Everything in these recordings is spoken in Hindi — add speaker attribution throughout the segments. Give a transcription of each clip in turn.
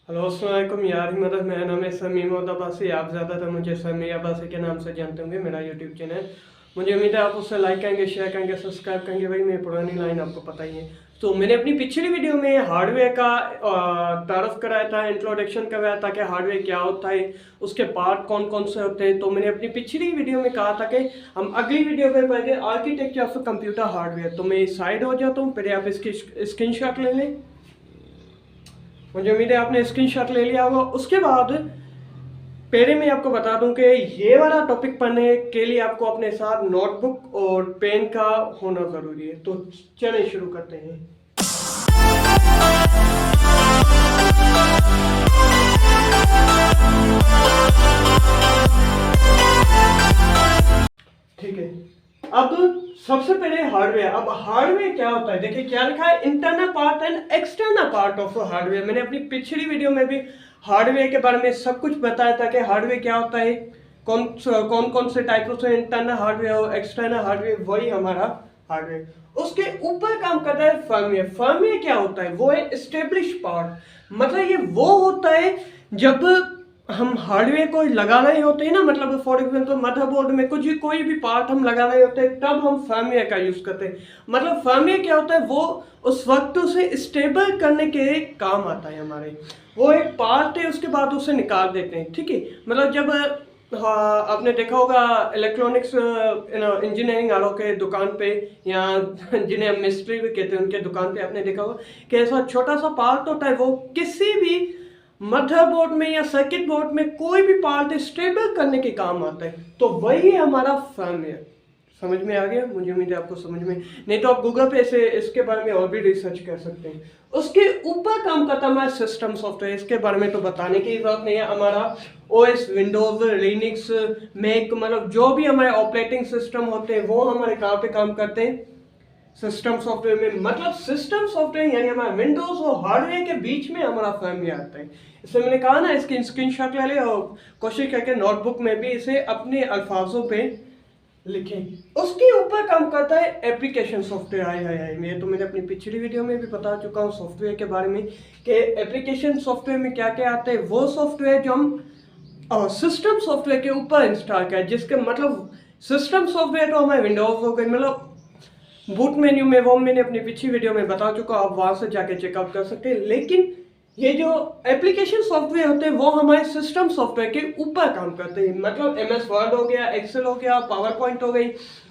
Speaker 1: हेलो अस्सलाम वालेकुम यार ही मदद। मेरा नाम है समीम अब्बासी। आप ज़्यादातर मुझे समी अब्बासी के नाम से जानते होंगे। मेरा यूट्यूब चैनल, मुझे उम्मीद है आप उससे लाइक करेंगे, शेयर करेंगे, सब्सक्राइब करेंगे। भाई मेरी पुरानी लाइन आपको पता ही है। तो मैंने अपनी पिछली वीडियो में हार्डवेयर का तारुफ कराया था, इंट्रोडक्शन करवाया था कि हार्डवेयर क्या होता है, उसके पार्ट कौन कौन से होते हैं। तो मैंने अपनी पिछली वीडियो में कहा था कि हम अगली वीडियो में पढ़ेंगे आर्किटेक्चर ऑफ कंप्यूटर हार्डवेयर। तो मैं साइड हो जाता हूँ, पहले आप इसकी स्क्रीनशॉट ले लें। मुझे उम्मीद है आपने स्क्रीनशॉट ले लिया होगा। उसके बाद पहले मैं आपको बता दूं कि ये वाला टॉपिक पढ़ने के लिए आपको अपने साथ नोटबुक और पेन का होना ज़रूरी है। तो चलिए शुरू करते हैं। ठीक है, अब सबसे पहले हार्डवेयर। अब हार्डवेयर क्या होता है, देखिए क्या लिखा है, internal part and external part of hardware. मैंने अपनी पिछली वीडियो में भी हार्डवेयर के बारे में सब कुछ बताया था कि हार्डवेयर क्या होता है, कौन कौन से टाइप से इंटरनल हार्डवेयर और एक्सटर्नल हार्डवेयर, वही हमारा हार्डवेयर। उसके ऊपर काम करता है फर्मवेयर। फर्मवेयर क्या होता है, वो है एस्टेब्लिश पार्ट। मतलब ये वो होता है जब हम हार्डवेयर को लगा रहे होते हैं ना, मतलब फॉर एग्जाम्पल मदरबोर्ड में कुछ भी कोई भी पार्ट हम लगा रहे होते हैं, तब हम फर्मवेयर का यूज करते हैं। मतलब फर्मवेयर क्या होता है, वो उस वक्त उसे स्टेबल करने के काम आता है हमारे। वो एक पार्ट है, उसके बाद उसे निकाल देते हैं। ठीक है, मतलब जब हाँ, आपने देखा होगा इलेक्ट्रॉनिक्स इंजीनियरिंग वालों के दुकान पे, या जिन्हें हम मिस्त्री भी कहते हैं, उनके दुकान पे आपने देखा होगा कि ऐसा छोटा सा पार्ट होता है, वो किसी भी मदरबोर्ड में या सर्किट बोर्ड में कोई भी पार्ट स्टेबल करने के काम आता है। तो वही हमारा फर्मवेयर। समझ में आ गया? मुझे उम्मीद है आपको समझ में। नहीं तो आप गूगल पे से इसके बारे में और भी रिसर्च कर सकते हैं। उसके ऊपर काम करता हमारा सिस्टम सॉफ्टवेयर। इसके बारे में तो बताने की जरूरत नहीं है। हमारा ओएस, विंडोज, लिनक्स, मैक, मतलब जो भी हमारे ऑपरेटिंग सिस्टम होते हैं वो हमारे कहाँ पे काम करते हैं, सिस्टम सॉफ्टवेयर में। मतलब सिस्टम सॉफ्टवेयर यानी हमारा विंडोज और हार्डवेयर के बीच में हमारा फर्मवेयर आता है। इसमें मैंने कहा ना, इसकी स्क्रीनशॉट ले ले और कोशिश करके नोटबुक में भी इसे अपने अल्फाजों पे लिखें। उसके ऊपर काम करता है एप्लीकेशन सॉफ्टवेयर। आए मैं तो मैंने अपनी पिछली वीडियो में भी बता चुका हूँ सॉफ्टवेयर के बारे में कि एप्लीकेशन सॉफ्टवेयर में क्या क्या आता है। वो सॉफ्टवेयर जो हम सिस्टम सॉफ्टवेयर के ऊपर इंस्टॉल करें, जिसके मतलब सिस्टम सॉफ्टवेयर तो हमारे विंडोज हो गए, मतलब बूट मेन्यू में, वो मैंने अपनी पिछली वीडियो में बता चुका, आप वहां से जाके चेकआउट कर सकते हैं। लेकिन ये जो एप्लीकेशन सॉफ्टवेयर होते हैं वो हमारे सिस्टम सॉफ्टवेयर के ऊपर काम करते हैं। मतलब एमएस वर्ड हो गया, एक्सेल हो गया, पावर पॉइंट हो गई,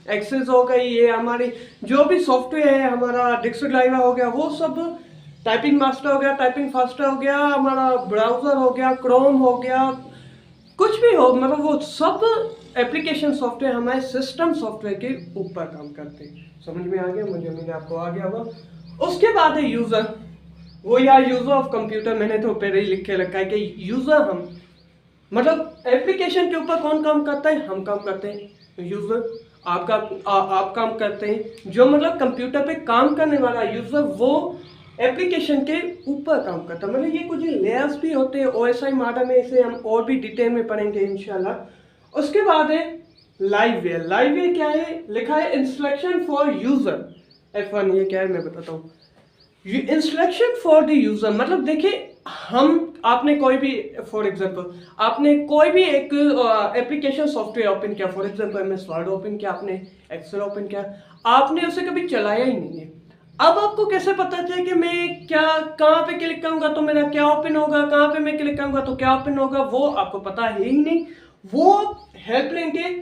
Speaker 1: एक्सेस हो गई, ये हमारी जो भी सॉफ्टवेयर है, हमारा डिस्क्रिप्टिव हो गया, वो सब, टाइपिंग मास्टर हो गया, टाइपिंग फास्टर हो गया, हमारा ब्राउजर हो गया, क्रोम हो गया, कुछ भी हो, मतलब वो सब एप्लीकेशन सॉफ्टवेयर हमारे सिस्टम सॉफ्टवेयर के ऊपर काम करते हैं। समझ में आ गया? मुझे उम्मीद है आपको आ गया होगा। उसके बाद है यूजर। वो यार यूजर ऑफ कंप्यूटर, मैंने तो पहले ही लिख के रखा है कि यूजर हम, मतलब एप्लीकेशन के ऊपर कौन काम करता है, हम काम करते हैं। यूजर आप काम करते हैं। जो मतलब कंप्यूटर पे काम करने वाला यूजर, वो एप्लीकेशन के ऊपर काम करता है। मतलब ये कुछ लेयर्स भी होते हैं ओएसआई मॉडल में, इसे हम और भी डिटेल में पढ़ेंगे इंशाल्लाह। उसके बाद है लाइववेयर। लाइववेयर क्या है, लिखा है इंस्ट्रक्शन फॉर यूजर, F1। ये क्या है मैं बताता हूँ। इंस्ट्रक्शन फॉर द यूजर, मतलब देखिए, हम आपने कोई भी, फॉर एग्जांपल आपने कोई भी एक एप्लीकेशन सॉफ्टवेयर ओपन किया, for example MS word open किया, आपने एक्सेल ओपन किया, आपने उसे कभी चलाया ही नहीं है। अब आपको कैसे पता चले कि मैं क्या, कहाँ पे क्लिक करूंगा तो मेरा क्या ओपन होगा, कहाँ पे मैं क्लिक करूंगा तो क्या ओपन होगा, वो आपको पता है ही नहीं। वो हेल्प लेंगे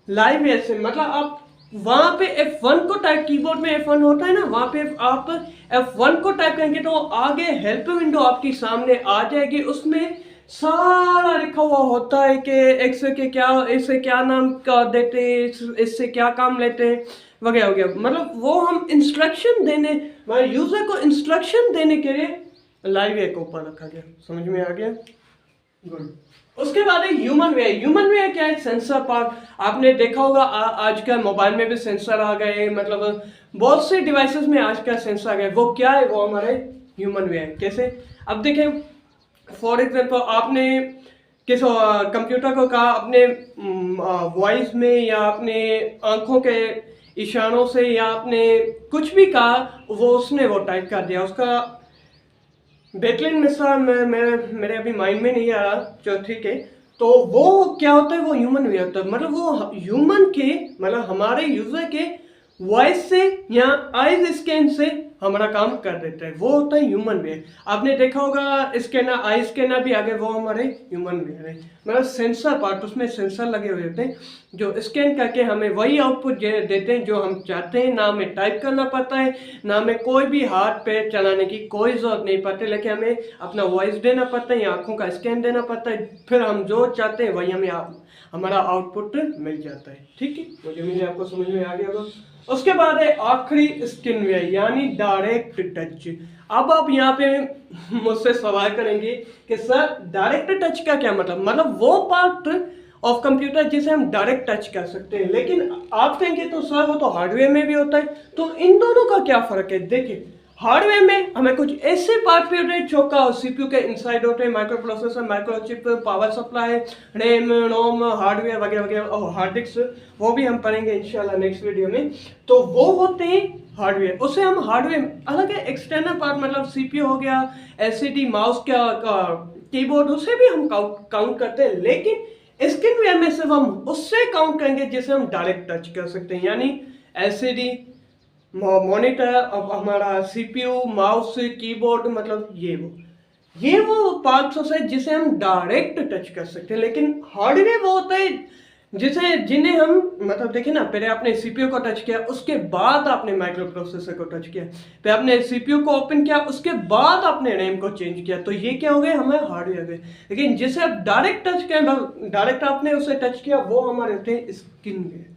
Speaker 1: लाइववेयर से। मतलब आप वहां पे F1 को टाइप, कीबोर्ड में F1 होता है ना, वहां पे आप F1 को टाइप करेंगे तो आगे हेल्प विंडो आपकी सामने आ जाएगी। उसमें सारा लिखा हुआ होता है कि एक्स के क्या, इससे क्या नाम का देते हैं, इससे क्या काम लेते हैं, वगैरह वगैरह। मतलब वो हम इंस्ट्रक्शन देने, यूजर को इंस्ट्रक्शन देने के लिए लाइववेयर को ऊपर रखा गया। समझ में आ गया? गुड। उसके बाद है ह्यूमन वेयर। ह्यूमन वेयर क्या है, सेंसर पार्ट। आपने देखा होगा आजकल मोबाइल में भी सेंसर आ गए, मतलब बहुत से डिवाइसेस में आजकल सेंसर आ गए। वो क्या है, वो हमारे ह्यूमन वेयर। कैसे, अब देखें, फॉर एग्जांपल आपने किस कंप्यूटर को कहा अपने वॉइस में या अपने आंखों के इशारों से या आपने कुछ भी कहा, वो उसने वो टाइप कर दिया, उसका बेटलिन मिश्रा मेरे अभी माइंड में नहीं आ रहा, जो ठीक है। तो वो क्या होता है, वो ह्यूमन वे होता है, मतलब वो ह्यूमन के, मतलब हमारे यूजर के वॉइस से या आईज स्कैन से हमारा काम कर देता है, वो होता है ह्यूमन वे। आपने देखा होगा स्कैनर, आई स्कैनर भी आगे, वो हमारे ह्यूमन वे है, मतलब सेंसर पार्ट, उसमें सेंसर लगे हुए होते हैं जो स्कैन करके हमें वही आउटपुट देते हैं जो हम चाहते हैं। ना हमें टाइप करना पड़ता है, ना हमें कोई भी हाथ पे चलाने की कोई जरूरत नहीं पड़ती, लेकिन हमें अपना वॉइस देना पड़ता है या आंखों का स्कैन देना पड़ता है, फिर हम जो चाहते हैं वही हमें हमारा आउटपुट मिल जाता है। ठीक है, मुझे उम्मीद है आपको समझ में आ गया होगा। उसके बाद है आखिरी स्किन वेयर यानी डायरेक्ट टच। अब आप यहाँ पे मुझसे सवाल करेंगे कि सर डायरेक्ट टच का क्या मतलब वो पार्ट ऑफ कंप्यूटर जिसे हम डायरेक्ट टच कर सकते हैं, लेकिन आप कहेंगे तो सर वो तो हार्डवेयर में भी होता है, तो इन दोनों का क्या फर्क है। देखिए, हार्डवेयर में हमें कुछ ऐसे पार्ट पे होते हैं जो का सीपीयू के इनसाइड होते हैं, microprocessor, microchip, power supply, RAM, ROM, hardware वगैरह वगैरह, और हार्ड डिस्क, वो भी हम पढ़ेंगे इंशाल्लाह नेक्स्ट वीडियो में। तो वो होते हैं हार्डवेयर, उसे हम हार्डवेयर अलग है। एक्सटर्नल पार्ट मतलब सीपीयू हो गया, एलसीडी, माउस का कीबोर्ड, उसे भी हम काउंट करते हैं, लेकिन स्क्रीन वेयर में सिर्फ हम उससे काउंट करेंगे जिसे हम डायरेक्ट टच कर सकते हैं, यानी एलसीडी, मॉनिटर, अब हमारा सीपीयू, माउस, कीबोर्ड, मतलब ये वो पार्ट्स है जिसे हम डायरेक्ट टच कर सकते हैं। लेकिन हार्डवेयर वो होता है जिन्हें हम, मतलब देखिए ना, पहले आपने सीपीयू को टच किया, उसके बाद आपने माइक्रो प्रोसेसर को टच किया, फिर आपने सीपीयू को ओपन किया, उसके बाद आपने रैम को चेंज किया, तो ये क्या हो गए, हमें हार्डवेयर गए। लेकिन जिसे आप डायरेक्ट टच किया, डायरेक्ट आपने उसे टच किया, वो हमारे होते हैं स्किन में।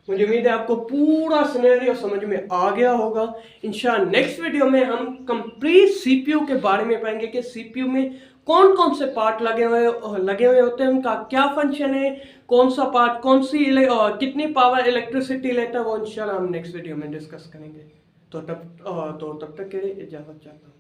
Speaker 1: मुझे उम्मीद है आपको पूरा सिनेरियो समझ में आ गया होगा। इंशाल्लाह नेक्स्ट वीडियो में हम कंप्लीट सीपीयू के बारे में पढ़ेंगे कि सीपीयू में कौन कौन से पार्ट लगे हुए होते हैं, उनका क्या फंक्शन है, कौन सा पार्ट कौन सी कितनी पावर इलेक्ट्रिसिटी लेता है, वो इंशाल्लाह हम नेक्स्ट वीडियो में डिस्कस करेंगे। तो तब तक के लिए इजाजत चाहता हूँ।